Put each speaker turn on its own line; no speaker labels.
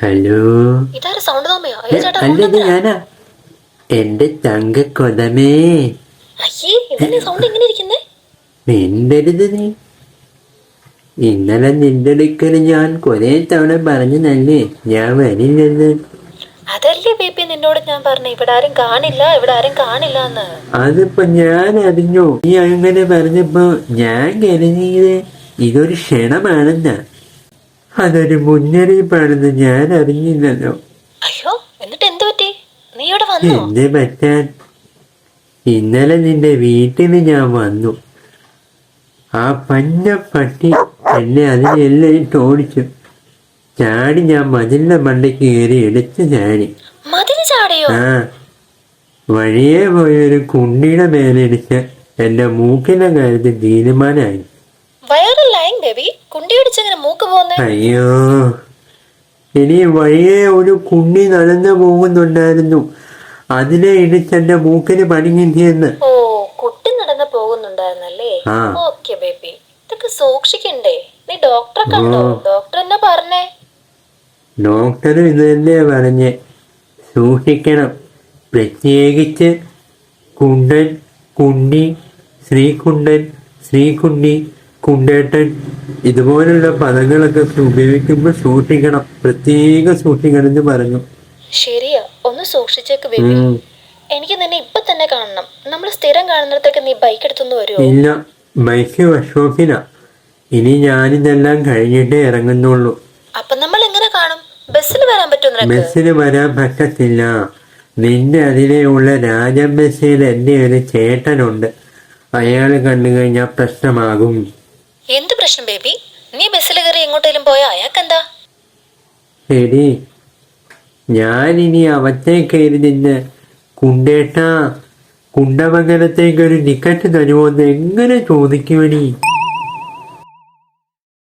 Hello.
ഇതാരും sound തോമയോ?
അല്ലത് ഞാനാ, എന്റെ തങ്കക്കൊതമേ.
അയ്യേ, ഇതന്നെ സൗണ്ട് എങ്ങനെ ഇരിക്കുന്നേ?
മിണ്ടരുത് നീ. ഇന്നലെ നിന്റെ അടുക്കൽ ഞാൻ കുറെ തവണ പറഞ്ഞതല്ലേ ഞാൻ വരില്ലെന്ന്.
അതല്ലേ ബേബി നിന്നോട് ഞാൻ പറഞ്ഞു, ഇവിടെ ആരും കാണില്ല, ഇവിടെ ആരും കാണില്ല എന്ന്.
അതിപ്പോ ഞാൻ അറിഞ്ഞു. നീ അങ്ങനെ പറഞ്ഞപ്പോ ഞാൻ കരുതിയത് ഇതൊരു ക്ഷണമാണെന്നാ. അതൊരു മുന്നറിയിപ്പാണെന്ന് ഞാൻ അറിഞ്ഞില്ലല്ലോ.
അയ്യോ, എന്നിട്ട് എന്ത് പറ്റി? നീ ഇവിടെ വന്നോ?
എന്ത് പറ്റാൻ, ഇന്നലെ നിന്റെ വീട്ടിൽ ഞാൻ വന്നു. ആ പഞ്ഞ പട്ടി എന്നെ അതിനെല്ലാം ഇട്ട് ഓടിച്ചു. ചാടി ഞാൻ മതിലിന്റെ മണ്ടയ്ക്ക് കയറി എടുത്ത് ചാടി. ആ വഴിയെ പോയൊരു കുണ്ടിയുടെ മേലെ ഇടിച്ച് എന്റെ മൂക്കിന്റെ കാര്യത്തിൽ തീരുമാനമായി. അയ്യോ, ഇനി വഴിയെ ഒരു കുണ്ടി നടന്നു പോകുന്നുണ്ടായിരുന്നു. അതിനെ ഇടിച്ച് എന്റെ മൂക്കിന് പണി കിട്ടിയെന്ന്.
കുട്ടി നടന്നു പോകുന്നുണ്ടായിരുന്നല്ലേ? ഓക്കേ ബേബി, ഇതൊക്കെ സൂക്ഷിക്കണ്ടേ? നീ ഡോക്ടറെ കണ്ടോ? ഡോക്ടർ എന്നാ പറഞ്ഞേ?
ഡോക്ടറും ഇത് തന്നെയാ പറഞ്ഞേ, സൂക്ഷിക്കണം. പ്രത്യേകിച്ച് കുണ്ടൻ, കുണ്ടി, ശ്രീകുണ്ടൻ, ശ്രീകുണ്ടി, കുണ്ടേട്ടൻ ഇതുപോലുള്ള പദങ്ങളൊക്കെ ഉപയോഗിക്കുമ്പോൾ സൂക്ഷിക്കണം, പ്രത്യേകം സൂക്ഷിക്കണം എന്ന് പറഞ്ഞു.
ശരിയാ, ഒന്ന് സൂക്ഷിച്ചേക്ക് ബേബി. എനിക്ക് നിന്നെ ഇപ്പൊ തന്നെ കാണണം. നമ്മൾ സ്ഥിരം കാണുന്നിടത്തേക്ക് നീ ബൈക്ക് എടുത്തൊന്ന് വരുമോ?
ഇല്ല, ബൈക്ക് വർക്ക്ഷോപ്പിലാ. ഇനി ഞാനിതെല്ലാം കഴിഞ്ഞിട്ടേ ഇറങ്ങുന്നുള്ളൂ.
അപ്പൊ നമ്മൾ എങ്ങനെ കാണും? ബസ്സിൽ വരാൻ പറ്റുമോ?
ബസ്സിൽ വരാൻ പറ്റത്തില്ല. നിന്റെ അതിലെയുള്ള രാജൻ ബസ്സിൽ എന്റെ ഒരു ചേട്ടനുണ്ട്. അയാള് കണ്ടു കഴിഞ്ഞാൽ പ്രശ്നമാകും.
എന്ത് പ്രശ്നം ബേബി? നീ ബസ്സിൽ കയറി എങ്ങോട്ടേലും പോയാ അയാൾക്കെന്താ?
ശരി, ഞാനിനി അവത്തെ കയറി നിന്ന് കുണ്ടേട്ടാ കുണ്ടമംഗലത്തേക്കൊരു ടിക്കറ്റ് തരുമോന്ന് എങ്ങനെ ചോദിക്കുവനി?